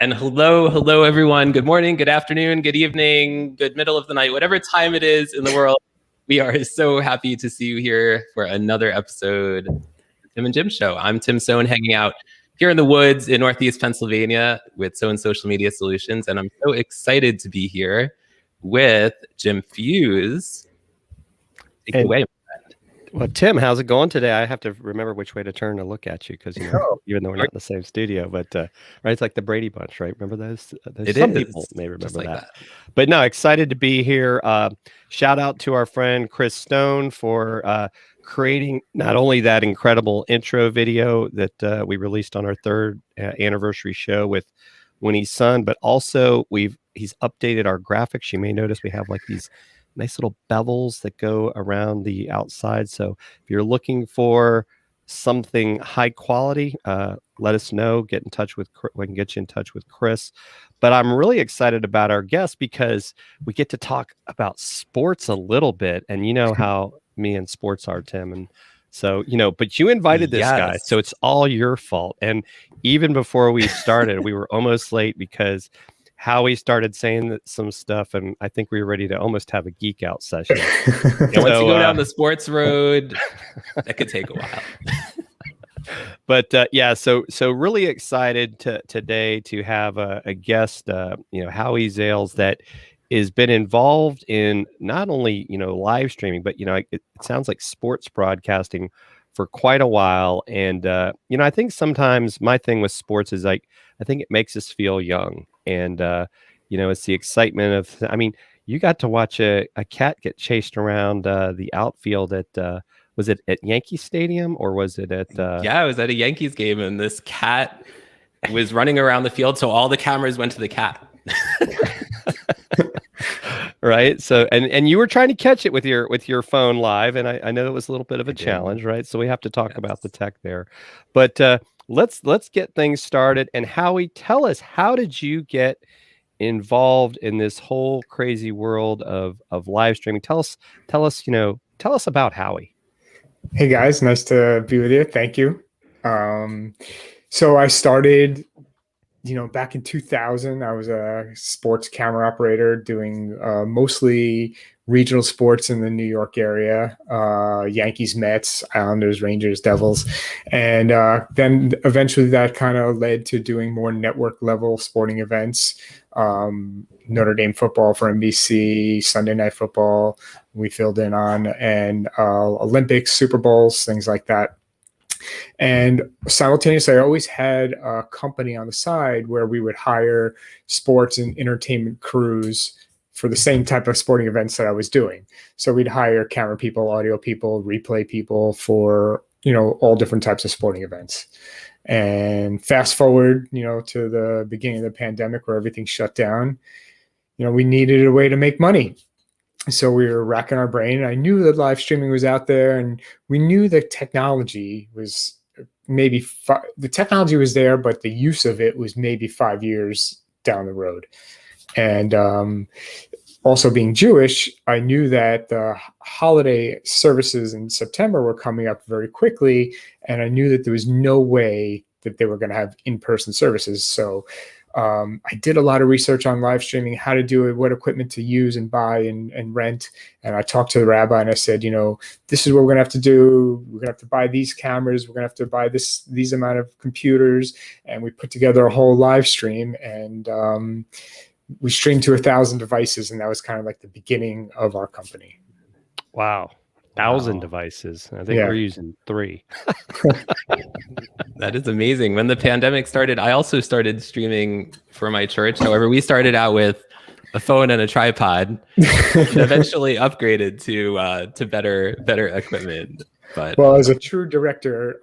And hello, everyone. Good morning, good afternoon, good evening, good middle of the night, whatever time it is in the world. We are so happy to see you here for another episode of the Tim and Jim Show. I'm Tim Sohn, hanging out here in the woods in Northeast Pennsylvania with Sohn Social Media Solutions. And I'm so excited to be here with Jim Fuse. Take it away. Well, Tim, how's it going today? I have to remember which way to turn to look at you because, even though we're not in the same studio, but right, it's like the Brady Bunch, right? Remember those? Some people may remember that. But no, excited to be here. Shout out to our friend Chris Stone for creating not only that incredible intro video that we released on our third anniversary show with Winnie's son, but also he's updated our graphics. You may notice we have like these nice little bevels that go around the outside. So if you're looking for something high quality, let us know. Get in touch with we can get you in touch with Chris. But I'm really excited about our guest because we get to talk about sports a little bit, and you know how me and sports are, Tim. And so, but you invited this guy, so it's all your fault. And even before we started, we were almost late because Howie started saying some stuff, and I think we were ready to almost have a geek out session. Once you go down the sports road, that could take a while. But so really excited today to have a guest, Howie Zales, that has been involved in not only live streaming, but it sounds like sports broadcasting for quite a while. And I think sometimes my thing with sports is I think it makes us feel young. And, it's the excitement of, you got to watch a cat get chased around the outfield at, was it at Yankee Stadium or was it at? Yeah, it was at a Yankees game, and this cat was running around the field. So all the cameras went to the cat. Right. So, and you were trying to catch it with your phone live. And I know it was a little bit of a challenge, right? So we have to talk about the tech there, but, let's get things started. And Howie, tell us, how did you get involved in this whole crazy world of live streaming? Tell us about Howie. Hey guys, nice to be with you. Thank you. So I started, back in 2000. I was a sports camera operator doing mostly regional sports in the New York area, Yankees, Mets, Islanders, Rangers, Devils. And then eventually that kind of led to doing more network level sporting events, Notre Dame football for NBC, Sunday Night Football we filled in on, and Olympics, Super Bowls, things like that. And simultaneously, I always had a company on the side where we would hire sports and entertainment crews for the same type of sporting events that I was doing. So we'd hire camera people, audio people, replay people for, all different types of sporting events. And fast forward, to the beginning of the pandemic where everything shut down, we needed a way to make money. So we were racking our brain. I knew that live streaming was out there, and we knew the technology was the technology was there, but the use of it was maybe 5 years down the road. And also being Jewish, I knew that the holiday services in September were coming up very quickly, and I knew that there was no way that they were going to have in-person services. So I did a lot of research on live streaming, how to do it, what equipment to use and buy and rent. And I talked to the rabbi and I said, this is what we're going to have to do. We're going to have to buy these cameras. We're going to have to buy these amount of computers. And we put together a whole live stream, and we streamed to 1,000 devices. And that was kind of like the beginning of our company. Wow. 1,000 devices. I think we're using 3. That is amazing. When the pandemic started, I also started streaming for my church. However, we started out with a phone and a tripod, and eventually upgraded to better equipment. But well, as a true director,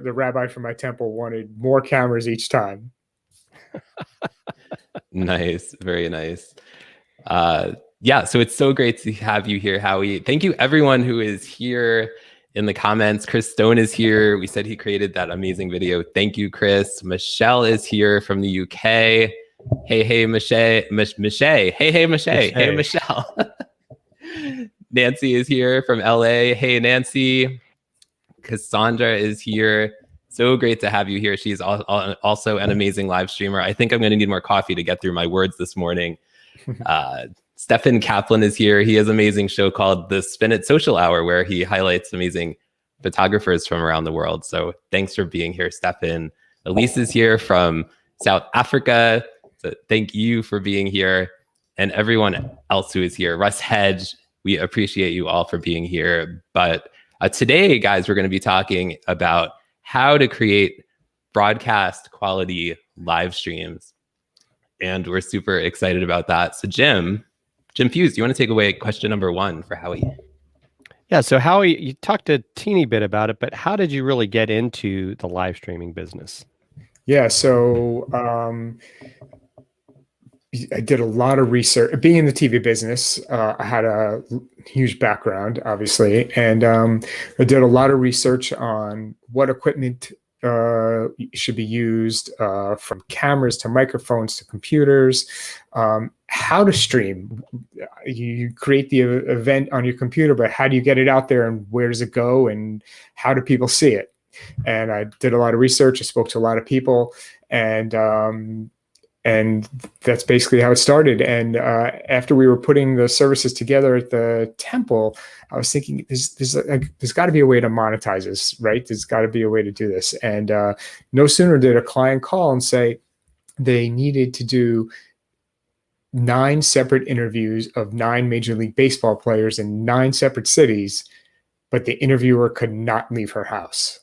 the rabbi from my temple wanted more cameras each time. Nice, very nice. So it's so great to have you here, Howie. Thank you, everyone who is here in the comments. Chris Stone is here. We said he created that amazing video. Thank you, Chris. Michelle is here from the UK. Hey, Michelle. Hey, Michelle. Hey, Michelle. Nancy is here from LA. Hey, Nancy. Cassandra is here. So great to have you here. She's also an amazing live streamer. I think I'm going to need more coffee to get through my words this morning. Stefan Kaplan is here. He has an amazing show called The Spin It Social Hour, where he highlights amazing photographers from around the world. So thanks for being here, Stefan. Elise is here from South Africa. So thank you for being here. And everyone else who is here. Russ Hedge, we appreciate you all for being here. But today, guys, we're going to be talking about how to create broadcast quality live streams. And we're super excited about that. So Jim Fuse, do you want to take away question number 1 for Howie? Yeah, so Howie, you talked a teeny bit about it, but how did you really get into the live streaming business? Yeah, so I did a lot of research. Being in the TV business, I had a huge background, obviously, and I did a lot of research on what equipment should be used, from cameras to microphones to computers, how to stream. You create the event on your computer, but how do you get it out there, and where does it go, and how do people see it? And I did a lot of research. I spoke to a lot of people, and that's basically how it started. And after we were putting the services together at the temple, I was thinking, there's got to be a way to monetize this, right? There's got to be a way to do this. And no sooner did a client call and say they needed to do 9 separate interviews of 9 Major League Baseball players in 9 separate cities, but the interviewer could not leave her house.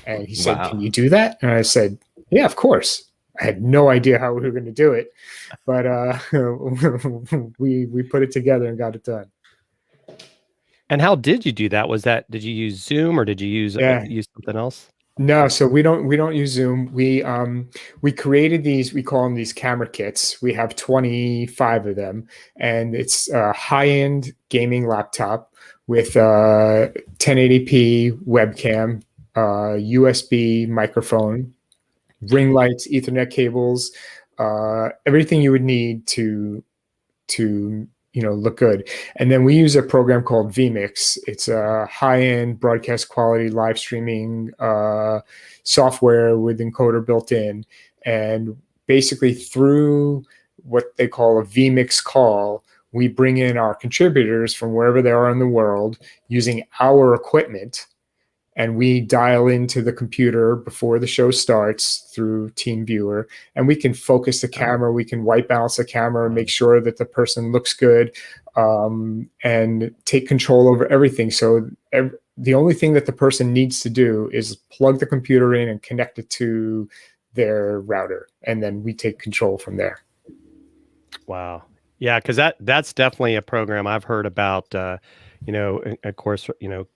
And he said, "Can you do that?" And I said, "Yeah, of course." I had no idea how we were going to do it, but we put it together and got it done. And how did you do that? Did you use Zoom, or did you use something else? No, so we don't use Zoom. We created these. We call them these camera kits. We have 25 of them, and it's a high-end gaming laptop with 1080p webcam, USB microphone, ring lights, Ethernet cables, everything you would need to look good. And then we use a program called vMix. It's a high-end broadcast quality live streaming software with encoder built in. And basically through what they call a vMix call, we bring in our contributors from wherever they are in the world using our equipment. And we dial into the computer before the show starts through TeamViewer, and we can focus the camera, we can white balance the camera, make sure that the person looks good, and take control over everything. So the only thing that the person needs to do is plug the computer in and connect it to their router, and then we take control from there. Wow. Yeah, because that's definitely a program I've heard about. Of course,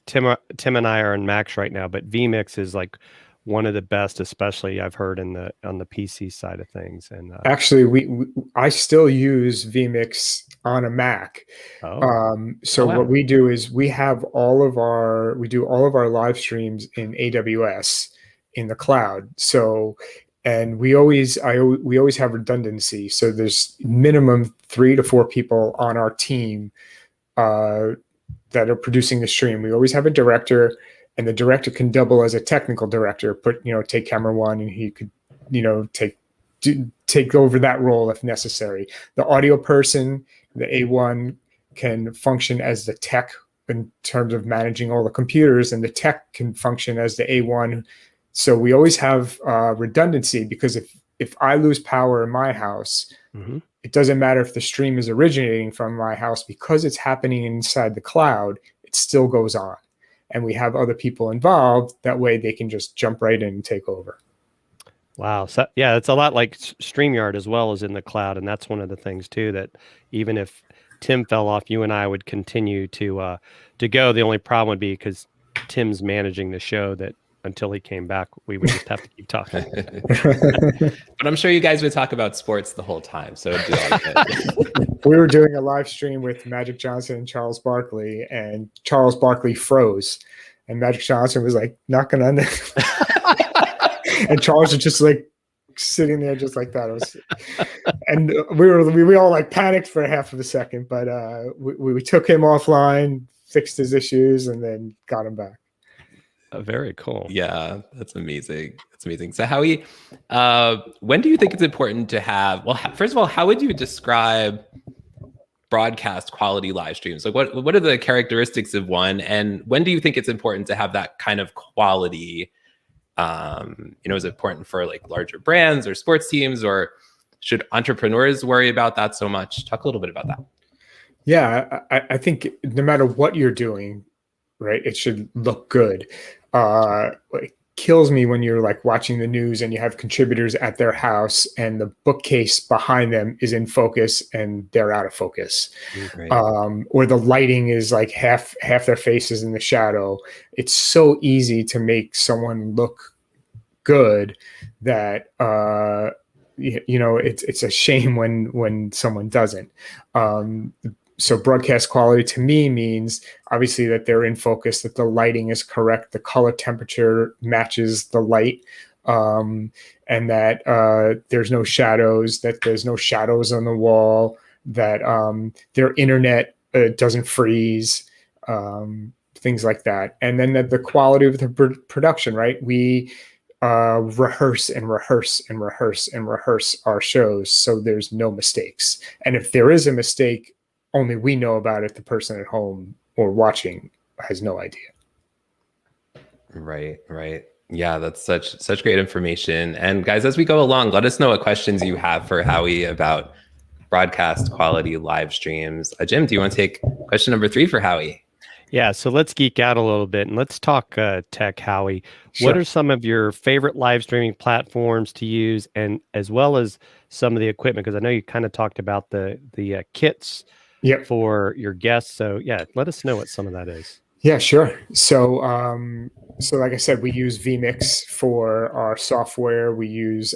Tim and I are in Max right now, but vMix is like one of the best, especially I've heard on the PC side of things. And actually, I still use vMix on a Mac. What we do is we do all of our live streams in AWS in the cloud. So, and we always have redundancy. So there's minimum 3 to 4 people on our team that are producing the stream. We always have a director, and the director can double as a technical director, take camera 1, and he could, take over that role if necessary. The audio person, the A1, can function as the tech in terms of managing all the computers, and the tech can function as the A1. So we always have redundancy, because if I lose power in my house, it doesn't matter if the stream is originating from my house, because it's happening inside the cloud, it still goes on. And we have other people involved. That way they can just jump right in and take over. Wow. So yeah, it's a lot like StreamYard as well as in the cloud. And that's one of the things too, that even if Tim fell off, you and I would continue to go. The only problem would be because Tim's managing the show, that until he came back, we would just have to keep talking. But I'm sure you guys would talk about sports the whole time. So it'd be all good. We were doing a live stream with Magic Johnson and Charles Barkley, and Charles Barkley froze, and Magic Johnson was like knocking on the and Charles was just like sitting there just like that. And we all like panicked for half of a second, but we took him offline, fixed his issues, and then got him back. Very cool. Yeah, that's amazing. That's amazing. So Howie, when do you think it's important to have, well, first of all, how would you describe broadcast quality live streams? Like what are the characteristics of one? And when do you think it's important to have that kind of quality? Is it important for like larger brands or sports teams, or should entrepreneurs worry about that so much? Talk a little bit about that. Yeah, I think no matter what you're doing, right, it should look good. It kills me when you're like watching the news and you have contributors at their house and the bookcase behind them is in focus and they're out of focus. Right. Or the lighting is like half their faces in the shadow. It's so easy to make someone look good that it's a shame when someone doesn't. So broadcast quality to me means obviously that they're in focus, that the lighting is correct, the color temperature matches the light, and that there's no shadows, that there's no shadows on the wall, that their internet doesn't freeze, things like that. And then the quality of the production, right? We rehearse and rehearse and rehearse and rehearse our shows so there's no mistakes. And if there is a mistake, only we know about it. The person at home or watching has no idea. Right. Yeah, that's such great information. And guys, as we go along, let us know what questions you have for Howie about broadcast quality live streams. Jim, do you want to take question number 3 for Howie? Yeah, so let's geek out a little bit and let's talk tech, Howie. Sure. What are some of your favorite live streaming platforms to use, and as well as some of the equipment? Because I know you kind of talked about the kits for your guests. So yeah, let us know what some of that is. Yeah, sure. So like I said, we use vMix for our software. We use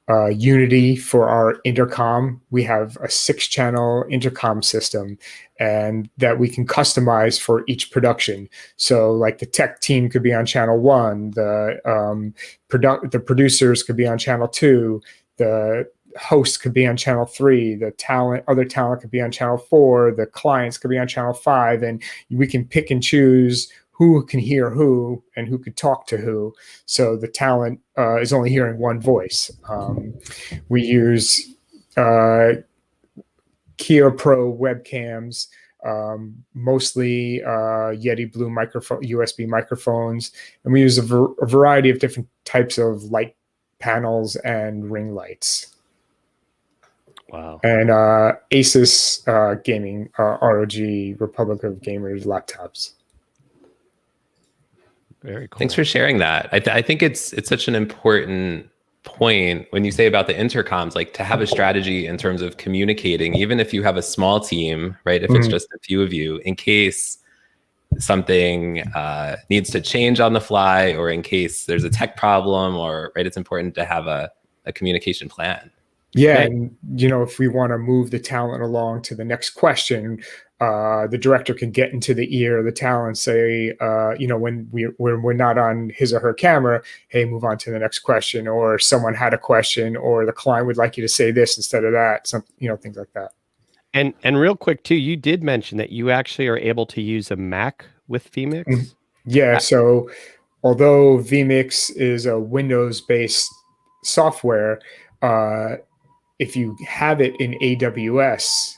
Unity for our intercom. We have a 6-channel intercom system, and that we can customize for each production. So like the tech team could be on channel 1, the producers could be on channel 2, the host could be on channel 3, the other talent could be on channel 4, the clients could be on channel 5, and we can pick and choose who can hear who and who could talk to who. So the talent is only hearing one voice. We use Kia Pro webcams, mostly Yeti Blue USB microphones, and we use a variety of different types of light panels and ring lights. Wow. And Asus gaming, ROG, Republic of Gamers laptops. Very cool. Thanks for sharing that. I think it's such an important point when you say about the intercoms, like to have a strategy in terms of communicating, even if you have a small team, right? If it's just a few of you, in case something needs to change on the fly, or in case there's a tech problem, or right, it's important to have a communication plan. Yeah, and if we want to move the talent along to the next question, the director can get into the ear of the talent, say, when we're not on his or her camera, hey, move on to the next question, or someone had a question, or the client would like you to say this instead of that, things like that. And real quick too, you did mention that you actually are able to use a Mac with vMix. Yeah, so although vMix is a Windows-based software, if you have it in AWS,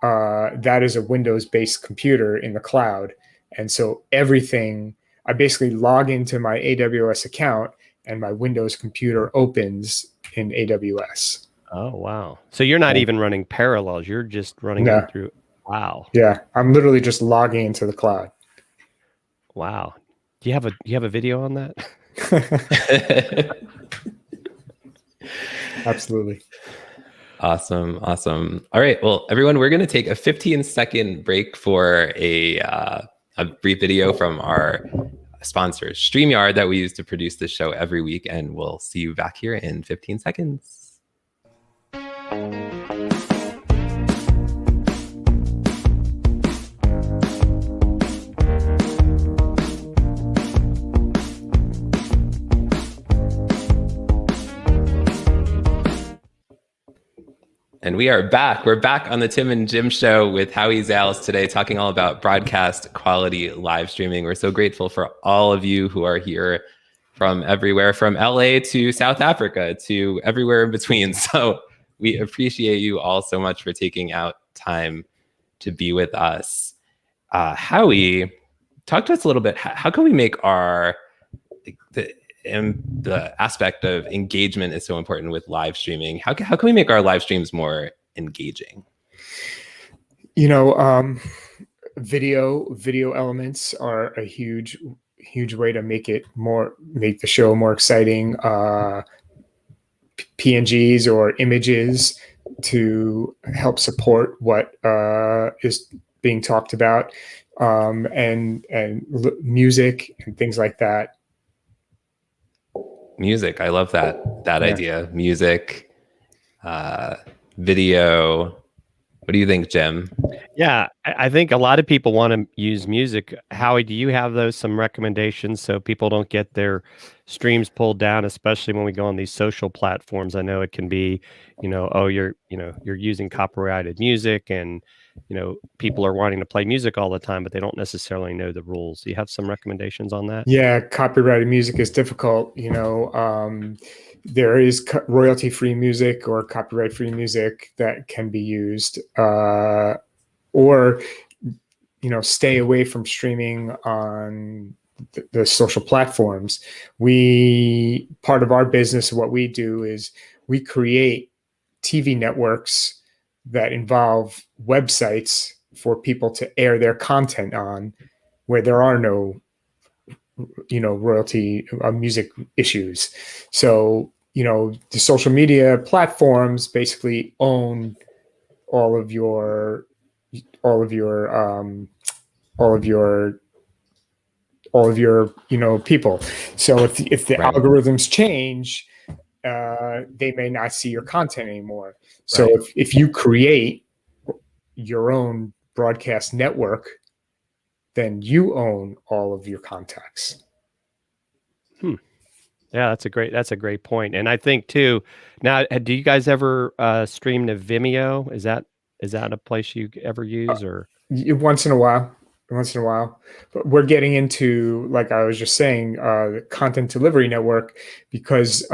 that is a Windows-based computer in the cloud. And so I basically log into my AWS account and my Windows computer opens in AWS. Oh, wow. So you're not even running parallels. You're just running it through. Wow. Yeah. I'm literally just logging into the cloud. Wow. Do you have a video on that? Absolutely. Awesome. All right. Well, everyone, we're going to take a 15-second break for a brief video from our sponsor, StreamYard, that we use to produce this show every week. And we'll see you back here in 15 seconds. And everyone. We are back. We're back on the Tim and Jim show with Howie Zales today, talking all about broadcast quality live streaming. We're so grateful for all of you who are here from everywhere, from LA to South Africa to everywhere in between. So we appreciate you all so much for taking out time to be with us. Howie, talk to us a little bit. How can we make the aspect of engagement is so important with live streaming? How can we make our live streams more engaging? Video elements are a huge way to make the show more exciting. PNGs or images to help support what is being talked about, and music and things like that. Music, I love that idea. Music, video. What do you think, Jim? Yeah, I think a lot of people want to use music. Howie, do you have some recommendations so people don't get their streams pulled down, especially when we go on these social platforms? I know it can be, you're using copyrighted music, and people are wanting to play music all the time, but they don't necessarily know the rules. Do you have some recommendations on that? Yeah, copyrighted music is difficult. There is royalty-free music or copyright-free music that can be used, or stay away from streaming on the social platforms. Part of our business, what we do is we create TV networks that involve websites for people to air their content on, where there are no royalty music issues. So the social media platforms basically own all of your people. So if the Right. algorithms change, they may not see your content anymore. So Right. if you create your own broadcast network, then you own all of your contacts. Yeah, that's a great point. And I think too, now, do you guys ever stream to Vimeo? Is that a place you ever use, or? Once in a while, but we're getting into, like I was just saying, the content delivery network, because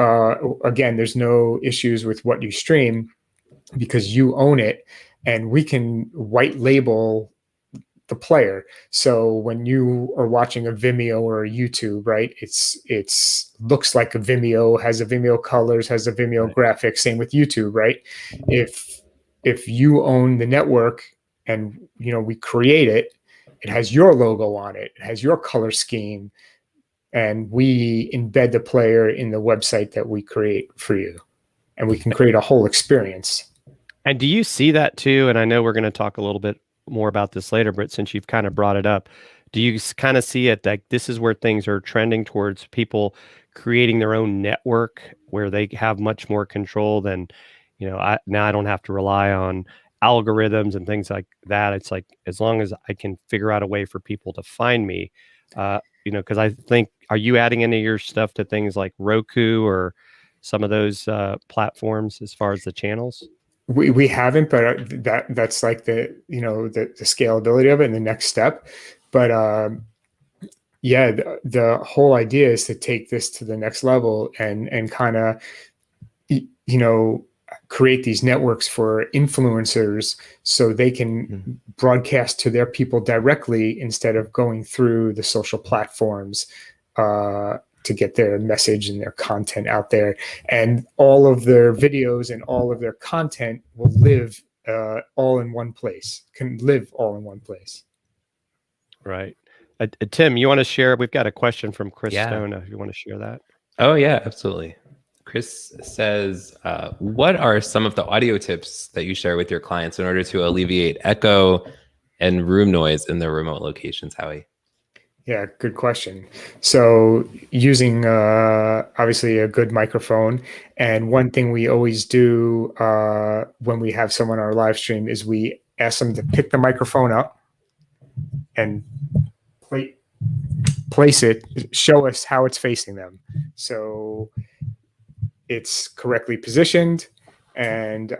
again, there's no issues with what you stream because you own it, and we can white label the player. So when you are watching a Vimeo or a YouTube, right, it's looks like a Vimeo, has a Vimeo colors, has a Vimeo graphics. Same with YouTube, right? If you own the network and we create it, it has your logo on it, it has your color scheme, and we embed the player in the website that we create for you, and we can create a whole experience. And do you see that too? And I know we're going to talk a little bit more about this later, but since you've kind of brought it up, do you kind of see it like this is where things are trending towards people creating their own network where they have much more control than, I don't have to rely on algorithms and things like that. It's like, as long as I can figure out a way for people to find me, because I think, are you adding any of your stuff to things like Roku or some of those platforms as far as the channels? We haven't, but that's like the scalability of it and the next step. But the whole idea is to take this to the next level and kind of create these networks for influencers so they can broadcast to their people directly instead of going through the social platforms to get their message and their content out there. And all of their videos and all of their content will live all in one place, Right. Tim, you want to share? We've got a question from Chris Stone. If you want to share that. Oh, yeah, absolutely. Chris says, what are some of the audio tips that you share with your clients in order to alleviate echo and room noise in their remote locations, Howie? Yeah, good question. So using obviously a good microphone, and one thing we always do when we have someone on our live stream is we ask them to pick the microphone up and place it, show us how it's facing them. So it's correctly positioned and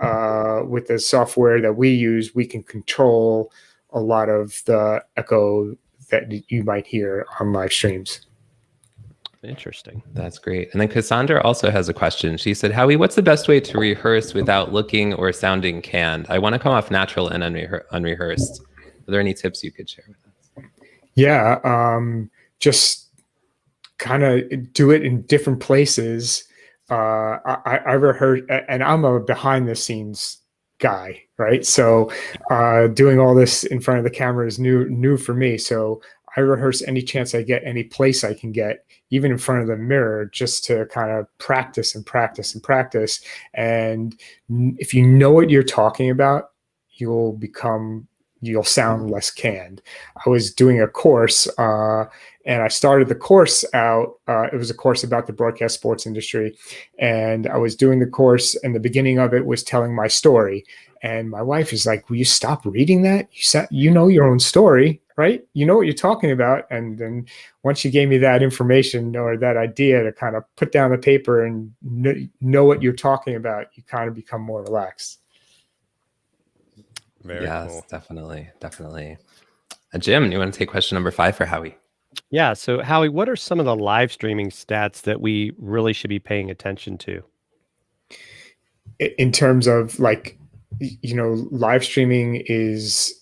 with the software that we use, we can control a lot of the echo that you might hear on live streams. Interesting. That's great. And then Cassandra also has a question. She said, Howie, what's the best way to rehearse without looking or sounding canned? I want to come off natural and unrehearsed. Are there any tips you could share with us? Yeah, just kind of do it in different places. I rehearse, and I'm a behind the scenes guy, right? So doing all this in front of the camera is new for me. So I rehearse any chance I get, any place I can get, even in front of the mirror, just to kind of practice and practice and practice. And if you know what you're talking about, you'll sound less canned. I was doing a course, and I started the course out. It was a course about the broadcast sports industry. And I was doing the course, and the beginning of it was telling my story. And my wife is like, will you stop reading that? You know your own story, right? You know what you're talking about. And then once she gave me that information or that idea to kind of put down the paper and know what you're talking about, you kind of become more relaxed. Very cool. Definitely. Jim, you want to take question number 5 for Howie? Yeah. So Howie, what are some of the live streaming stats that we really should be paying attention to? In terms of live streaming is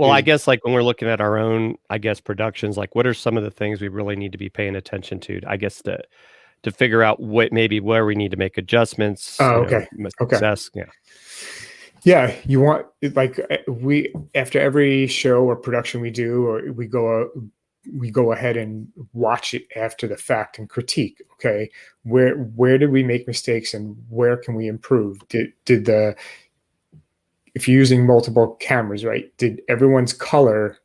I guess like when we're looking at our own, productions, like what are some of the things we really need to be paying attention to? I guess to figure out where we need to make adjustments. Okay. Success. Yeah. Yeah, you want after every show or production we do, or we go ahead and watch it after the fact and critique. Okay, where did we make mistakes and where can we improve? If you're using multiple cameras, right? Did everyone's cameras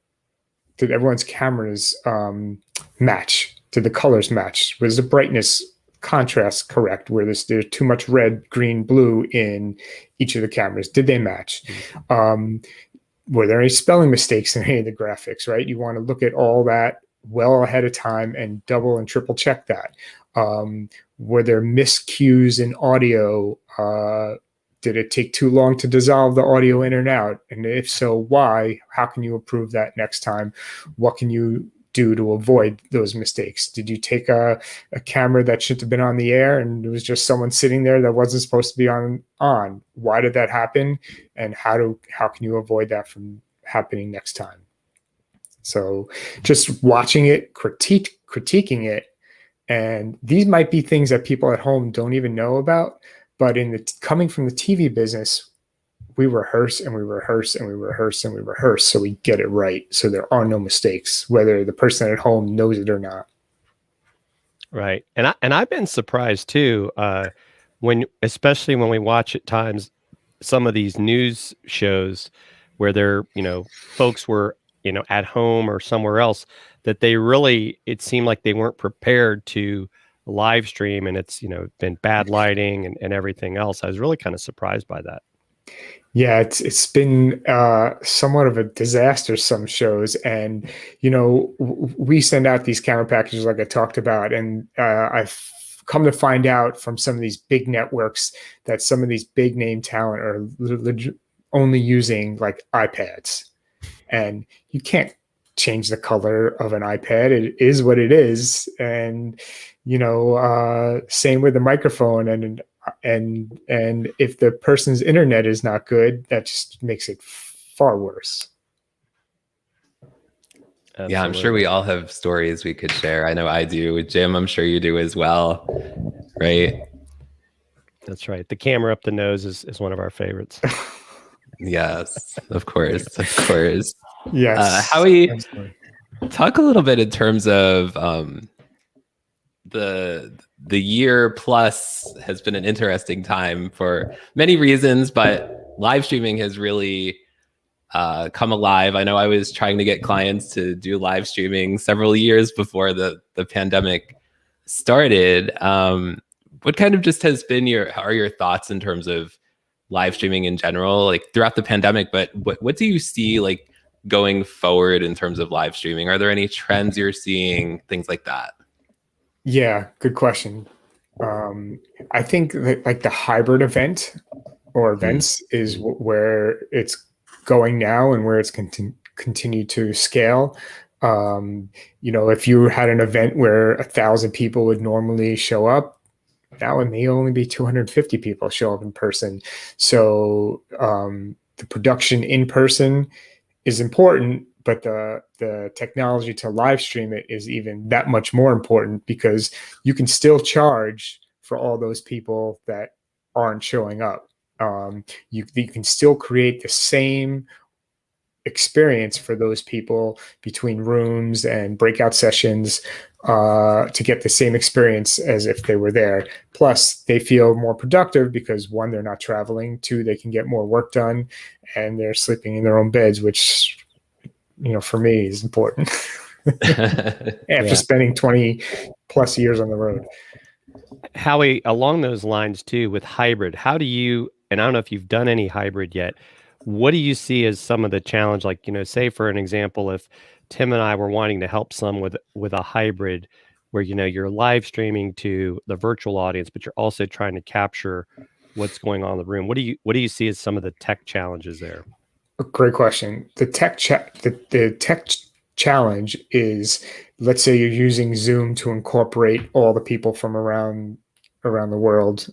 match? Did the colors match? Was the brightness contrast correct? Where there's too much red, green, blue in each of the cameras? Did they match? Were there any spelling mistakes in any of the graphics, right? You want to look at all that well ahead of time and double and triple check that. Were there miscues in audio? Did it take too long to dissolve the audio in and out? And if so, why? How can you improve that next time? What can you do to avoid those mistakes? Did you take a camera that shouldn't have been on the air and it was just someone sitting there that wasn't supposed to be on? Why did that happen? And how can you avoid that from happening next time? So just watching it, critiquing it, and these might be things that people at home don't even know about, but coming from the TV business, we rehearse and we rehearse and we rehearse and we rehearse so we get it right. So there are no mistakes, whether the person at home knows it or not. Right. And I've been surprised too, especially when we watch at times some of these news shows where folks were, at home or somewhere else, that it seemed like they weren't prepared to live stream, and it's, been bad lighting and everything else. I was really kind of surprised by that. Yeah, it's been somewhat of a disaster, some shows. And, we send out these camera packages like I talked about. And I've come to find out from some of these big networks that some of these big name talent are only using like iPads. And you can't change the color of an iPad. It is what it is. And, same with the microphone. And if the person's internet is not good, that just makes it far worse. Absolutely. Yeah, I'm sure we all have stories we could share. I know I do. Jim, I'm sure you do as well, right? That's right. The camera up the nose is one of our favorites. Yes, of course. Yes. Howie, talk a little bit in terms of the year plus has been an interesting time for many reasons, but live streaming has really come alive. I know I was trying to get clients to do live streaming several years before the pandemic started. What kind of just has been your thoughts in terms of live streaming in general, like throughout the pandemic, but what do you see like going forward in terms of live streaming? Are there any trends you're seeing, things like that? Yeah, good question. I think that like the hybrid event or events is where it's going now and where it's continue to scale. If you had an event where 1,000 people would normally show up, now it may only be 250 people show up in person. So the production in person is important, but the technology to live stream it is even that much more important, because you can still charge for all those people that aren't showing up. You can still create the same experience for those people between rooms and breakout sessions to get the same experience as if they were there. Plus, they feel more productive because, one, they're not traveling. Two, they can get more work done, and they're sleeping in their own beds, which, for me is important. After spending 20 plus years on the road. Howie, along those lines too, with hybrid, how do you, and I don't know if you've done any hybrid yet, what do you see as some of the challenge? Like, say for an example, if Tim and I were wanting to help some with a hybrid where, you're live streaming to the virtual audience, but you're also trying to capture what's going on in the room. What do you see as some of the tech challenges there? Great question. The tech challenge is, let's say you're using Zoom to incorporate all the people from around the world.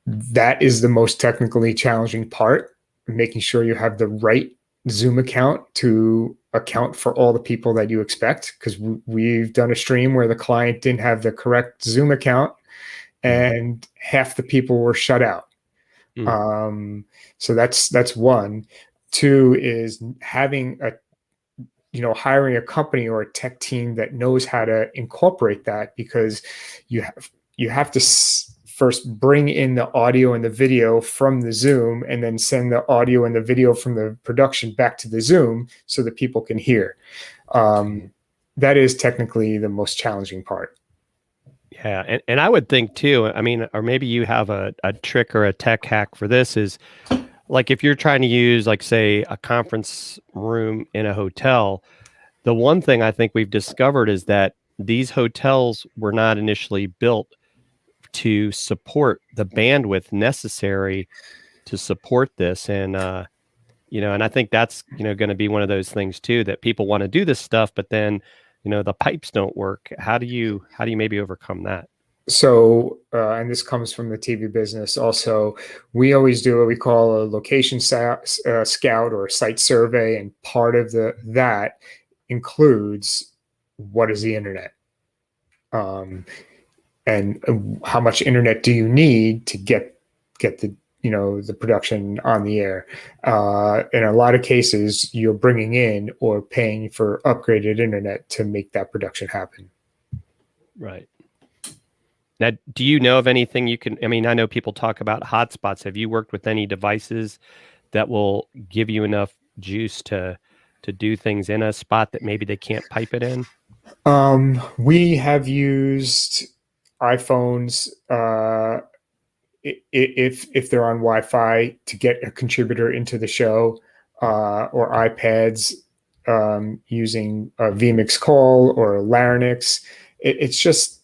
That is the most technically challenging part, making sure you have the right Zoom account to account for all the people that you expect. Because we've done a stream where the client didn't have the correct Zoom account and half the people were shut out. So that's one. Two is having hiring a company or a tech team that knows how to incorporate that, because you have to first bring in the audio and the video from the Zoom, and then send the audio and the video from the production back to the Zoom so that people can hear. That is technically the most challenging part. Yeah. And I would think too, or maybe you have a trick or a tech hack for this, is like if you're trying to use, like, say, a conference room in a hotel, the one thing I think we've discovered is that these hotels were not initially built to support the bandwidth necessary to support this. And, and I think that's, going to be one of those things too, that people want to do this stuff, but then, the pipes don't work. How do you maybe overcome that? So, and this comes from the TV business also, we always do what we call a location scout or a site survey. And part of that includes, what is the internet? And how much internet do you need to get the the production on the air? In a lot of cases, you're bringing in or paying for upgraded internet to make that production happen. Right. Now, do you know of anything you can? I know people talk about hotspots. Have you worked with any devices that will give you enough juice to do things in a spot that maybe they can't pipe it in? We have used iPhones, if they're on Wi-Fi, to get a contributor into the show, or iPads, using a vMix call or a Larynx. It's just,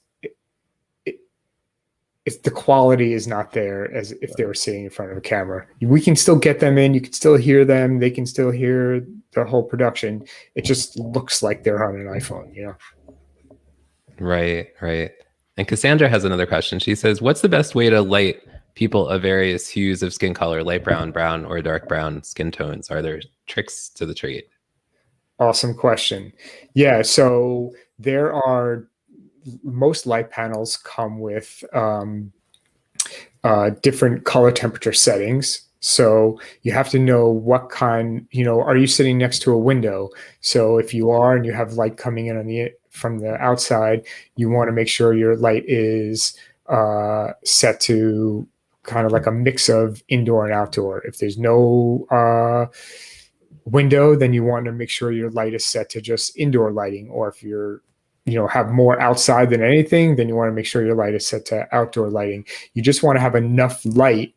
the quality is not there as if they were sitting in front of a camera. We can still get them in. You can still hear them. They can still hear the whole production. It just looks like they're on an iPhone, Right. And Cassandra has another question. She says, what's the best way to light people of various hues of skin color, light brown, brown, or dark brown skin tones? Are there tricks to the trade? Awesome question. Yeah, so most light panels come with different color temperature settings. So you have to know what kind, are you sitting next to a window? So if you are and you have light coming in from the outside, you want to make sure your light is set to kind of like a mix of indoor and outdoor. If there's no window, then you want to make sure your light is set to just indoor lighting. Or if you're have more outside than anything, then you want to make sure your light is set to outdoor lighting. You just want to have enough light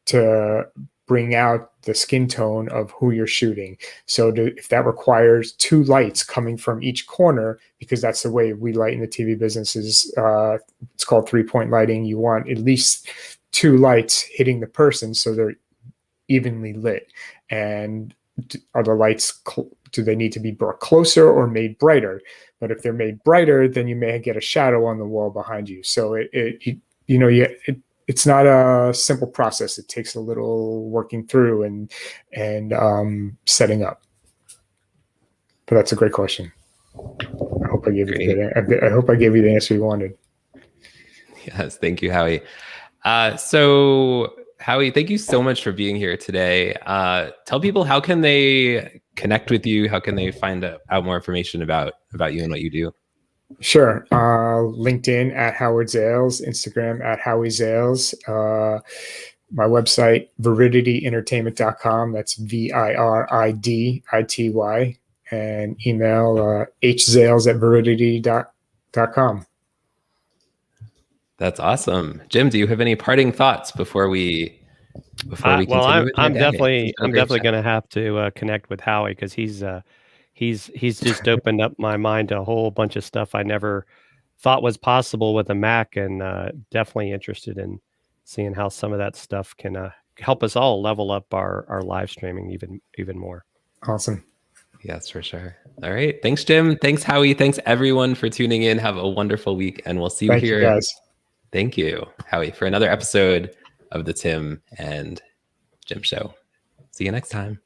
to bring out the skin tone of who you're shooting. So if that requires 2 lights coming from each corner, because that's the way we light in the TV business, is it's called 3-point lighting. You want at least two lights hitting the person so they're evenly lit. And are the lights, do they need to be brought closer or made brighter? But if they're made brighter, then you may get a shadow on the wall behind you. So it's not a simple process. It takes a little working through and setting up. But that's a great question. I hope I gave you the answer you wanted. Yes, thank you, Howie. So Howie, thank you so much for being here today. Tell people, how can they connect with you? How can they find out more information about you and what you do? Sure. LinkedIn at Howard Zales, Instagram at Howie Zales, my website, viridityentertainment.com. That's VIRIDITY, and email hzales@viridity.com. That's awesome. Jim, do you have any parting thoughts before we continue? Well, I'm definitely going to have to connect with Howie, because he's just opened up my mind to a whole bunch of stuff I never thought was possible with a Mac, and definitely interested in seeing how some of that stuff can help us all level up our live streaming even more. Awesome. Yes, for sure. All right. Thanks, Jim. Thanks, Howie. Thanks, everyone, for tuning in. Have a wonderful week, and we'll see you here. Thank you, guys. Thank you, Howie, for another episode of the Tim and Jim Show. See you next time.